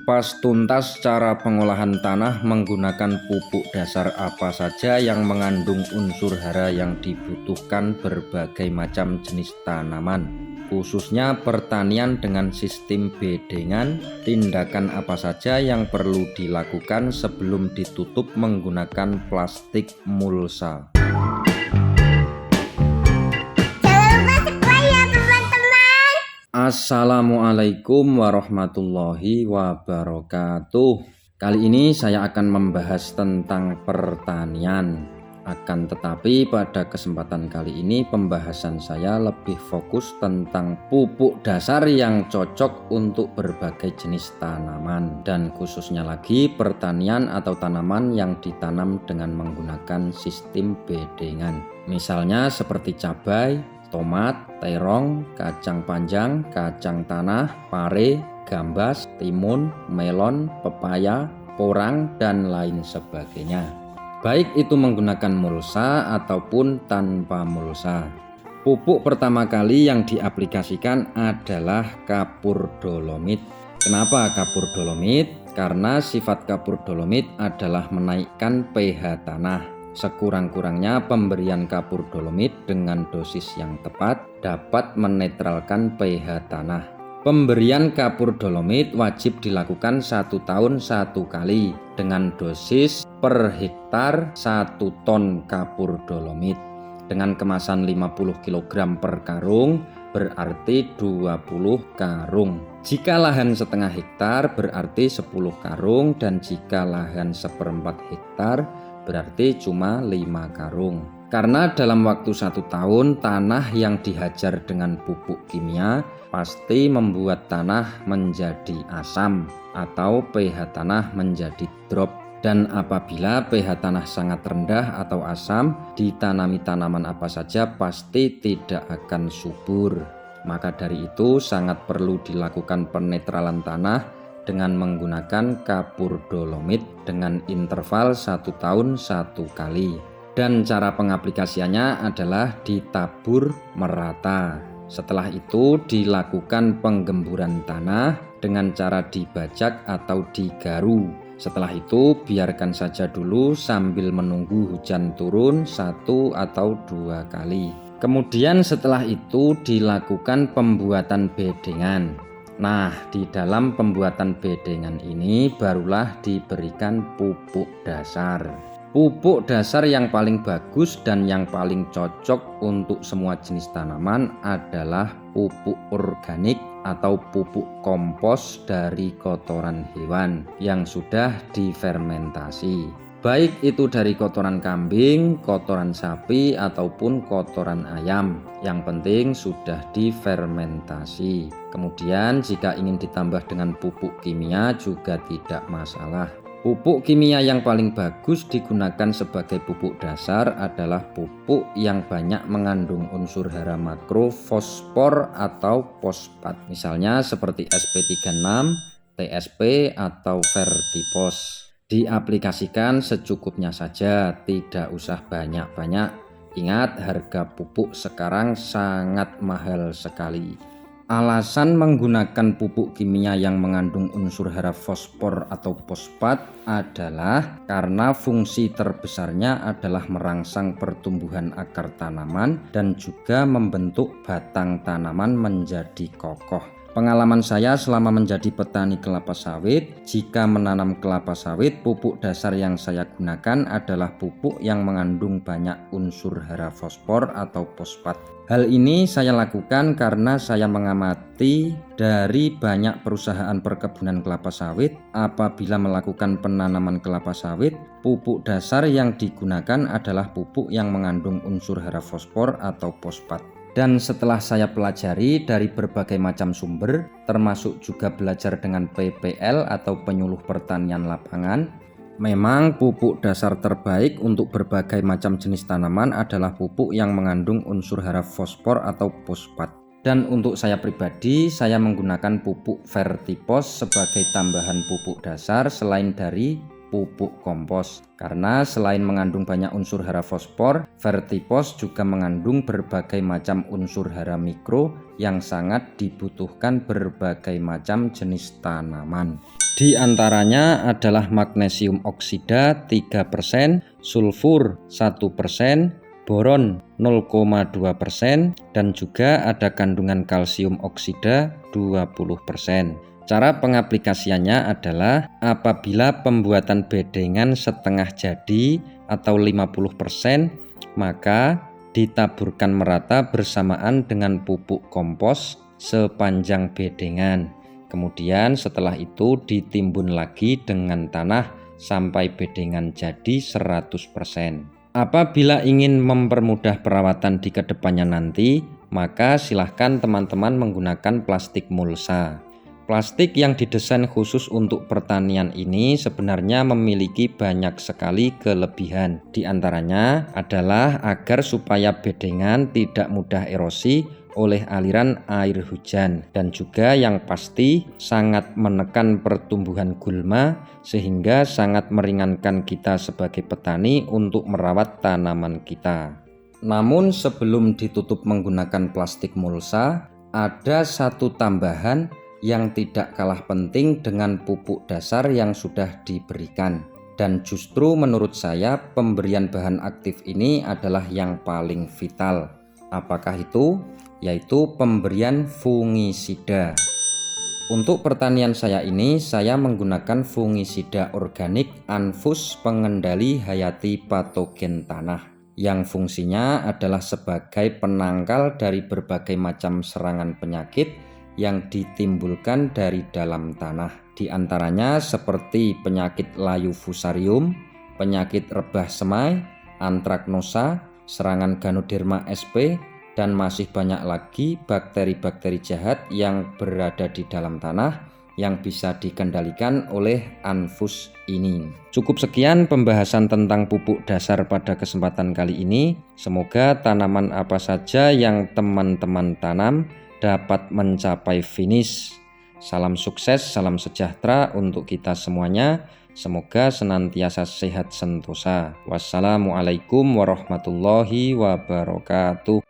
Kupas tuntas cara pengolahan tanah menggunakan pupuk dasar apa saja yang mengandung unsur hara yang dibutuhkan berbagai macam jenis tanaman, khususnya pertanian dengan sistem bedengan. Tindakan apa saja yang perlu dilakukan sebelum ditutup menggunakan plastik mulsa. Assalamualaikum warahmatullahi wabarakatuh. Kali ini saya akan membahas tentang pertanian. Akan tetapi pada kesempatan kali ini pembahasan saya lebih fokus tentang pupuk dasar yang cocok untuk berbagai jenis tanaman, dan khususnya lagi pertanian atau tanaman yang ditanam dengan menggunakan sistem bedengan. Misalnya seperti cabai, tomat, terong, kacang panjang, kacang tanah, pare, gambas, timun, melon, pepaya, porang, dan lain sebagainya. Baik itu menggunakan mulsa ataupun tanpa mulsa. Pupuk pertama kali yang diaplikasikan adalah kapur dolomit. Kenapa kapur dolomit? Karena sifat kapur dolomit adalah menaikkan pH tanah. Sekurang-kurangnya pemberian kapur dolomit dengan dosis yang tepat dapat menetralkan pH tanah. Pemberian kapur dolomit wajib dilakukan 1 tahun 1 kali dengan dosis per hektar 1 ton kapur dolomit dengan kemasan 50 kg per karung, berarti 20 karung. Jika lahan setengah hektar berarti 10 karung, dan jika lahan 1/4 hektar berarti cuma 5 karung. Karena dalam waktu 1 tahun tanah yang dihajar dengan pupuk kimia pasti membuat tanah menjadi asam atau pH tanah menjadi drop. Dan apabila pH tanah sangat rendah atau asam, ditanami tanaman apa saja pasti tidak akan subur. Maka dari itu sangat perlu dilakukan penetralan tanah dengan menggunakan kapur dolomit dengan interval 1 tahun 1 kali. Dan cara pengaplikasiannya adalah ditabur merata. Setelah itu dilakukan penggemburan tanah dengan cara dibajak atau digaru. Setelah itu biarkan saja dulu sambil menunggu hujan turun 1 atau 2 kali. Kemudian setelah itu dilakukan pembuatan bedengan. Nah, di dalam pembuatan bedengan ini barulah diberikan pupuk dasar. Pupuk dasar yang paling bagus dan yang paling cocok untuk semua jenis tanaman adalah pupuk organik atau pupuk kompos dari kotoran hewan yang sudah difermentasi. Baik itu dari kotoran kambing, kotoran sapi, ataupun kotoran ayam. Yang penting sudah difermentasi. Kemudian jika ingin ditambah dengan pupuk kimia juga tidak masalah. Pupuk kimia yang paling bagus digunakan sebagai pupuk dasar adalah pupuk yang banyak mengandung unsur hara makro, fosfor atau fosfat. Misalnya seperti SP36, TSP, atau Vertipos. Diaplikasikan secukupnya saja, tidak usah banyak-banyak. Ingat, harga pupuk sekarang sangat mahal sekali. Alasan menggunakan pupuk kimia yang mengandung unsur hara fosfor atau fosfat adalah karena fungsi terbesarnya adalah merangsang pertumbuhan akar tanaman dan juga membentuk batang tanaman menjadi kokoh. Pengalaman saya selama menjadi petani kelapa sawit, jika menanam kelapa sawit, pupuk dasar yang saya gunakan adalah pupuk yang mengandung banyak unsur hara fosfor atau fosfat. Hal ini saya lakukan karena saya mengamati dari banyak perusahaan perkebunan kelapa sawit. Apabila melakukan penanaman kelapa sawit, pupuk dasar yang digunakan adalah pupuk yang mengandung unsur hara fosfor atau fosfat. Dan setelah saya pelajari dari berbagai macam sumber, termasuk juga belajar dengan PPL atau penyuluh pertanian lapangan, memang pupuk dasar terbaik untuk berbagai macam jenis tanaman adalah pupuk yang mengandung unsur hara fosfor atau fosfat. Dan untuk saya pribadi, saya menggunakan pupuk Vertipos sebagai tambahan pupuk dasar selain dari pupuk kompos. Karena selain mengandung banyak unsur hara fosfor, Vertipos juga mengandung berbagai macam unsur hara mikro yang sangat dibutuhkan berbagai macam jenis tanaman. Di antaranya adalah magnesium oksida 3%, sulfur 1%, boron 0,2%, dan juga ada kandungan kalsium oksida 20%. Cara pengaplikasiannya adalah apabila pembuatan bedengan setengah jadi atau 50%, maka ditaburkan merata bersamaan dengan pupuk kompos sepanjang bedengan. Kemudian setelah itu ditimbun lagi dengan tanah sampai bedengan jadi 100%. Apabila ingin mempermudah perawatan di kedepannya nanti, maka silahkan teman-teman menggunakan plastik mulsa. Plastik yang didesain khusus untuk pertanian ini sebenarnya memiliki banyak sekali kelebihan. Di antaranya adalah agar supaya bedengan tidak mudah erosi oleh aliran air hujan, dan juga yang pasti sangat menekan pertumbuhan gulma sehingga sangat meringankan kita sebagai petani untuk merawat tanaman kita. Namun sebelum ditutup menggunakan plastik mulsa, ada satu tambahan yang tidak kalah penting dengan pupuk dasar yang sudah diberikan, dan justru menurut saya pemberian bahan aktif ini adalah yang paling vital. Apakah itu? Yaitu pemberian fungisida. Untuk pertanian saya ini, saya menggunakan fungisida organik Anfus pengendali hayati patogen tanah, yang fungsinya adalah sebagai penangkal dari berbagai macam serangan penyakit yang ditimbulkan dari dalam tanah. Di antaranya seperti penyakit layu fusarium, penyakit rebah semai, antraknosa, serangan Ganoderma sp, dan masih banyak lagi bakteri-bakteri jahat yang berada di dalam tanah yang bisa dikendalikan oleh Anfus ini. Cukup sekian pembahasan tentang pupuk dasar pada kesempatan kali ini. Semoga tanaman apa saja yang teman-teman tanam dapat mencapai finish. Salam sukses, salam sejahtera untuk kita semuanya. Semoga senantiasa sehat sentosa. Wassalamualaikum warahmatullahi wabarakatuh.